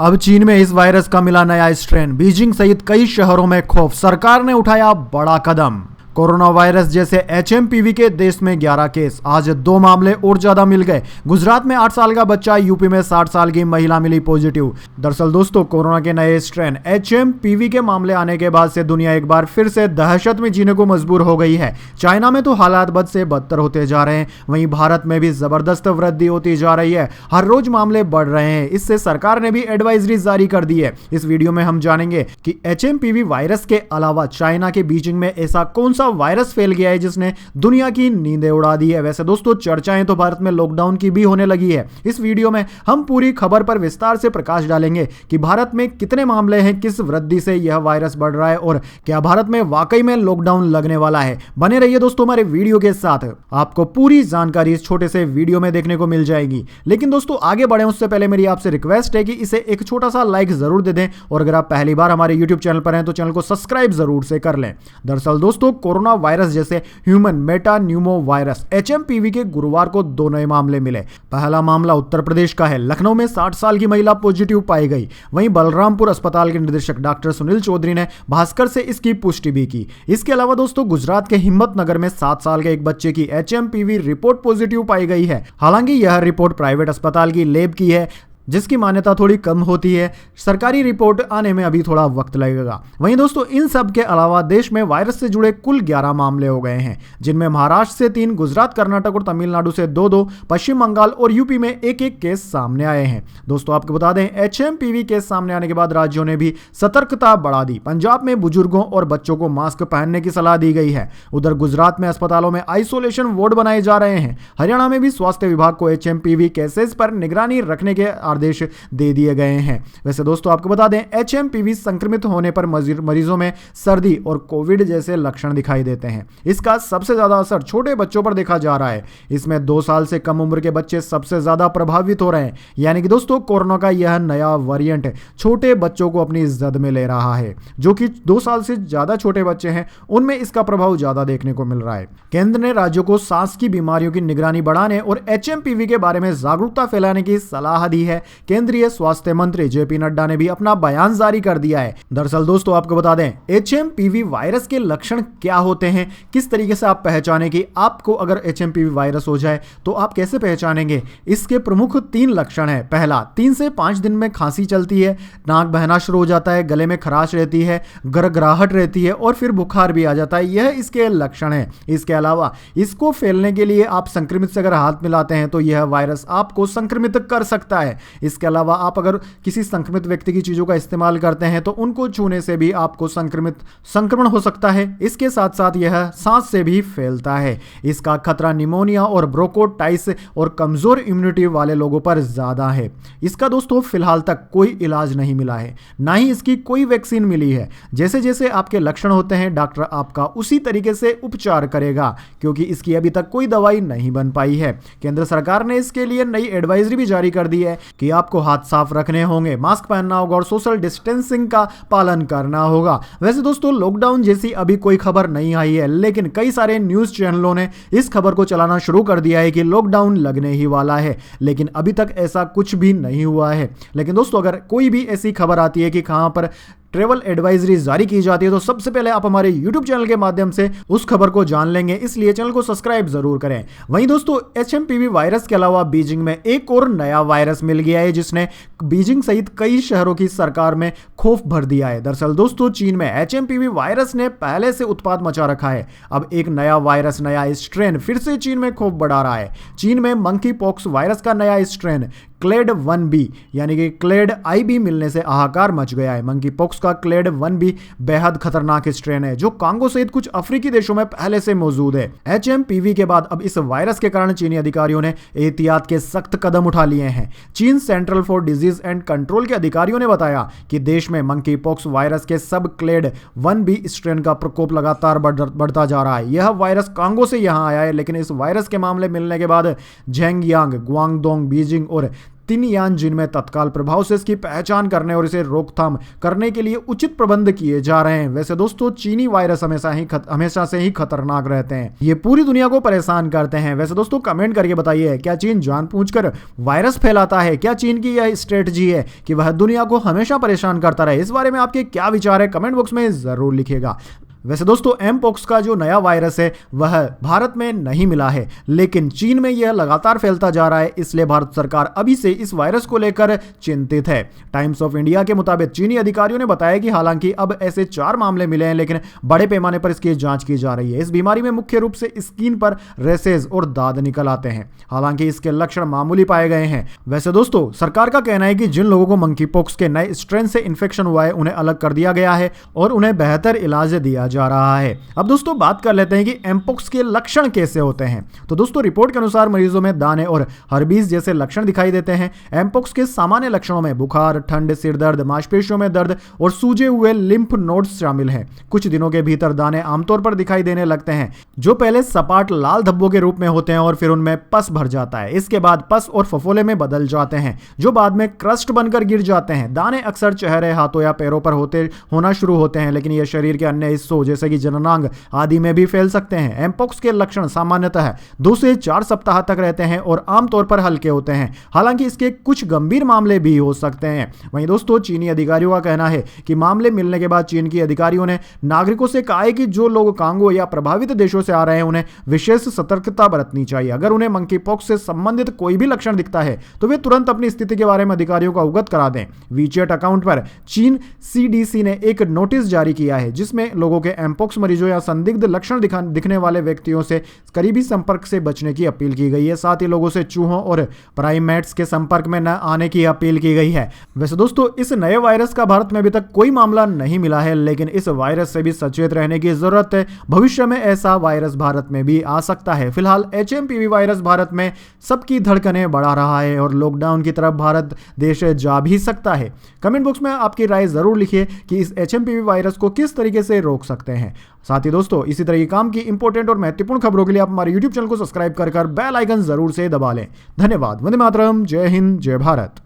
अब चीन में इस वायरस का मिला नया स्ट्रेन, बीजिंग सहित कई शहरों में खौफ, सरकार ने उठाया बड़ा कदम। कोरोना वायरस जैसे एचएमपीवी के देश में 11 केस, आज 2 मामले और ज्यादा मिल गए। गुजरात में 8 साल का बच्चा, यूपी में 60 साल की महिला मिली पॉजिटिव। दरअसल दोस्तों, कोरोना के नए स्ट्रेन एचएमपीवी के मामले आने के बाद से दुनिया एक बार फिर से दहशत में जीने को मजबूर हो गई है। चाइना में तो हालात बद से बदतर होते जा रहे हैं, वहीं भारत में भी जबरदस्त वृद्धि होती जा रही है। हर रोज मामले बढ़ रहे हैं। इससे सरकार ने भी एडवाइजरी जारी कर दी है। इस वीडियो में हम जानेंगे कि एचएमपीवी वायरस के अलावा चाइना के बीजिंग में ऐसा कौन सा वायरस फैल गया है जिसने दुनिया की नींदें उड़ा दी है। वैसे दोस्तों, चर्चाएं तो भारत में लॉकडाउन की भी होने लगी है। इस वीडियो में हम पूरी खबर पर विस्तार से प्रकाश डालेंगे कि भारत में कितने मामले हैं, किस वृद्धि से यह वायरस बढ़ रहा है और क्या भारत में वाकई में लॉकडाउन लगने वाला है। बने रहिए दोस्तों हमारे वीडियो के साथ, आपको पूरी जानकारी इस छोटे से वीडियो में देखने को मिल जाएगी। लेकिन दोस्तों, आगे बढ़े उससे पहले मेरी आपसे रिक्वेस्ट है कि इसे एक छोटा सा लाइक जरूर दे दें और अगर आप पहली बार हमारे यूट्यूब चैनल पर हैं तो चैनल को सब्सक्राइब जरूर से कर लें। दरअसल दोस्तों, कोरोना वायरस जैसे ह्यूमन मेटान्यूमो वायरस एचएमपीवी के गुरुवार को 2 नए मामले मिले। पहला मामला उत्तर प्रदेश का है। लखनऊ में 60 साल की महिला पॉजिटिव पाई गई। वहीं बलरामपुर अस्पताल के निदेशक डॉक्टर सुनील चौधरी ने भास्कर से इसकी पुष्टि भी की। इसके अलावा दोस्तों, गुजरात के हिम्मतनगर में 7 साल के एक बच्चे की एचएमपीवी रिपोर्ट पॉजिटिव पाई गई है। हालांकि यह रिपोर्ट प्राइवेट अस्पताल की लैब की है, जिसकी मान्यता थोड़ी कम होती है। सरकारी रिपोर्ट आने में अभी थोड़ा वक्त लगेगा। वहीं दोस्तों, इन सब के अलावा देश में वायरस से जुड़े कुल 11 मामले हो गए हैं, जिनमें महाराष्ट्र से 3, गुजरात, कर्नाटक और तमिलनाडु से 2-2, पश्चिम बंगाल और यूपी में 1-1 केस सामने आए हैं। दोस्तों, आपको बता दें, एचएमपीवी केस सामने आने के बाद राज्यों ने भी सतर्कता बढ़ा दी। पंजाब में बुजुर्गों और बच्चों को मास्क पहनने की सलाह दी गई है। उधर गुजरात में अस्पतालों में आइसोलेशन वार्ड बनाए जा रहे हैं। हरियाणा में भी स्वास्थ्य विभाग को एचएमपीवी केसेस पर निगरानी रखने के आदेश दे दिए गए हैं। वैसे दोस्तों, आपको बता दें, एचएमपीवी संक्रमित होने पर मरीजों में सर्दी और कोविड जैसे लक्षण दिखाई देते हैं। इसका सबसे ज्यादा असर छोटे बच्चों पर देखा जा रहा है। इसमें 2 साल से कम उम्र के बच्चे सबसे ज्यादा प्रभावित हो रहे हैं। यानी कि दोस्तों, कोरोना का यह नया वेरिएंट छोटे बच्चों को अपनी जद में ले रहा है। जो कि 2 साल से ज्यादा छोटे बच्चे हैं, उनमें इसका प्रभाव ज्यादा देखने को मिल रहा है। केंद्र ने राज्यों को सांस की बीमारियों की निगरानी बढ़ाने और एचएमपीवी के बारे में जागरूकता फैलाने की सलाह दी है। केंद्रीय स्वास्थ्य मंत्री जेपी नड्डा ने भी अपना बयान जारी कर दिया है। दरअसल दोस्तों, आपको बता दें, एचएमपीवी वायरस के लक्षण क्या होते हैं, किस तरीके से आप पहचाने कि आपको अगर एचएमपीवी वायरस हो जाए तो आप कैसे पहचानेंगे। इसके प्रमुख 3 लक्षण हैं। पहला, 3 से 5 दिन में खांसी चलती है, नाक बहना शुरू हो जाता है, गले में खराश रहती है, गड़गड़ाहट रहती है और फिर बुखार भी आ जाता है। यह इसके लक्षण है। इसके अलावा इसको फैलने के लिए आप संक्रमित से अगर हाथ मिलाते हैं तो यह वायरस आपको संक्रमित कर सकता है। इसके अलावा आप अगर किसी संक्रमित व्यक्ति की चीजों का इस्तेमाल करते हैं तो उनको छूने से भी आपको संक्रमण हो सकता है। इसके साथ साथ यह सांस से भी फैलता है। इसका खतरा निमोनिया और ब्रोंकोटाइटिस और कमजोर इम्यूनिटी वाले लोगों पर ज्यादा है। इसका दोस्तों फिलहाल तक कोई इलाज नहीं मिला है, ना ही इसकी कोई वैक्सीन मिली है। जैसे जैसे आपके लक्षण होते हैं, डॉक्टर आपका उसी तरीके से उपचार करेगा, क्योंकि इसकी अभी तक कोई दवाई नहीं बन पाई है। केंद्र सरकार ने इसके लिए नई एडवाइजरी भी जारी कर दी है कि आपको हाथ साफ रखने होंगे, मास्क पहनना होगा और सोशल डिस्टेंसिंग का पालन करना होगा। वैसे दोस्तों, लॉकडाउन जैसी अभी कोई खबर नहीं आई है, लेकिन कई सारे न्यूज चैनलों ने इस खबर को चलाना शुरू कर दिया है कि लॉकडाउन लगने ही वाला है, लेकिन अभी तक ऐसा कुछ भी नहीं हुआ है। लेकिन दोस्तों, अगर कोई भी ऐसी खबर आती है कि कहां पर ट्रेवल एडवाइजरी जारी की जाती है तो सबसे पहले आप हमारे YouTube चैनल के माध्यम से उस खबर को जान लेंगे, इसलिए चैनल को सब्सक्राइब जरूर करें। वहीं दोस्तों, एचएमपीवी वायरस के अलावा बीजिंग में एक और नया वायरस मिल गया है, जिसने बीजिंग सहित कई शहरों की सरकार में खौफ भर दिया है। दरअसल दोस्तों, चीन में एचएमपीवी वायरस ने पहले से उत्पात मचा रखा है। अब एक नया वायरस, नया स्ट्रेन फिर से चीन में खौफ बढ़ा रहा है। चीन में मंकी पॉक्स वायरस का नया स्ट्रेन क्लेड 1b यानी कि क्लेड IB मिलने से हाहाकार मच गया है। मंकी पॉक्स का क्लेड 1b बेहद खतरनाक स्ट्रेन है, जो कांगो सहित कुछ अफ्रीकी देशों में पहले से मौजूद है। एचएमपीवी के बाद अब इस वायरस के कारण चीनी अधिकारियों ने एहतियात के सख्त कदम उठा लिए हैं। चीन central for disease and control के अधिकारियों ने बताया कि देश में मंकी पॉक्स वायरस के सब क्लेड 1b स्ट्रेन का प्रकोप लगातार बढ़ता जा रहा है। यह वायरस कांगो से यहां आया है, लेकिन इस वायरस के मामले मिलने के बाद झेंगयांग, ग्वांगडोंग, बीजिंग और 3 यान जिनमें तत्काल प्रभाव से इसकी पहचान करने और इसे रोकथाम करने के लिए उचित प्रबंध किए जा रहे हैं। वैसे दोस्तों चीनी वायरस हमेशा से ही खतरनाक रहते हैं, ये पूरी दुनिया को परेशान करते हैं। वैसे दोस्तों कमेंट करके बताइए, क्या चीन जानबूझकर वायरस फैलाता है? क्या चीन की यह स्ट्रेटजी है कि वह दुनिया को हमेशा परेशान करता रहे? इस बारे में आपके क्या विचार है कमेंट बॉक्स में जरूर लिखिएगा। वैसे दोस्तों एमपॉक्स का जो नया वायरस है वह भारत में नहीं मिला है, लेकिन चीन में यह लगातार फैलता जा रहा है, इसलिए भारत सरकार अभी से इस वायरस को लेकर चिंतित है। टाइम्स ऑफ इंडिया के मुताबिक चीनी अधिकारियों ने बताया कि हालांकि अब ऐसे 4 मामले मिले हैं, लेकिन बड़े पैमाने पर इसकी जांच की जा रही है। इस बीमारी में मुख्य रूप से स्किन पर रेसेज और दाद निकल आते हैं, हालांकि इसके लक्षण मामूली पाए गए हैं। वैसे दोस्तों सरकार का कहना है कि जिन लोगों को मंकी पॉक्स के नए स्ट्रेन से इन्फेक्शन हुआ है उन्हें अलग कर दिया गया है और उन्हें बेहतर इलाज दिया जा रहा है। अब दोस्तों बात कर लेते हैं कि एमपॉक्स के लक्षण कैसे होते हैं। तो दोस्तों रिपोर्ट के अनुसार मरीजों में दाने और हर्बीज जैसे लक्षण दिखाई देते हैं। एमपॉक्स के सामान्य लक्षणों में बुखार, ठंड, सिर दर्द, मांसपेशियों में दर्द और सूजे हुए लिम्फ नोड्स शामिल हैं। कुछ दिनों के भीतर दाने आमतौर पर दिखाई देने लगते हैं, जो पहले सपाट लाल धब्बों के रूप में होते हैं और फिर उनमें पस भर जाता है। इसके बाद पस और फफोले में बदल जाते हैं, जो बाद में क्रस्ट बनकर गिर जाते हैं। दाने अक्सर चेहरे, हाथों या पैरों पर होना शुरू होते हैं, लेकिन यह शरीर के अन्य हिस्सों जैसे कि जननांग आदि में भी फैल सकते हैं। एमपॉक्स के लक्षण सामान्यतः 2 से 4 सप्ताह तक रहते हैं और आमतौर पर हल्के होते हैं, हालांकि इसके कुछ गंभीर मामले भी हो सकते हैं। वहीं दोस्तों चीनी अधिकारियों का कहना है कि मामले मिलने के बाद चीन की अधिकारियों ने नागरिकों से कहा है कि जो लोग कांगो या प्रभावित देशों से आ रहे हैं उन्हें विशेष सतर्कता बरतनी चाहिए। अगर उन्हें मंकी पॉक्स से संबंधित कोई भी लक्षण दिखता है तो वे तुरंत अपनी स्थिति के बारे में अधिकारियों को अवगत करा दें। वीचैट अकाउंट पर चीन सीडीसी ने एक नोटिस जारी किया है, जिसमें लोगों के एमपॉक्स मरीजों या संदिग्ध लक्षण दिखने वाले व्यक्तियों से करीबी संपर्क से बचने की अपील की गई है। साथ ही लोगों से चूहों और प्राइमेट्स के संपर्क में न आने की अपील की गई है। वैसे दोस्तों इस नए वायरस का भारत में अभी तक कोई मामला नहीं मिला है, लेकिन इस वायरस से भी सचेत रहने की जरूरत है। भविष्य में ऐसा वायरस भारत में भी आ सकता है। फिलहाल एचएमपीवी वायरस भारत में सबकी धड़कनें बढ़ा रहा है और लॉकडाउन की तरफ भारत देश जा भी सकता है। कमेंट बॉक्स में आपकी राय जरूर लिखिए कि इस एचएमपीवी वायरस को किस तरीके से रोक सकते हैं। साथ ही दोस्तों इसी तरह की काम की इंपॉर्टेंट और महत्वपूर्ण खबरों के लिए आप हमारे YouTube चैनल को सब्सक्राइब कर बेल आइकन जरूर से दबा लें। धन्यवाद। वंदे मातरम। जय हिंद, जय भारत।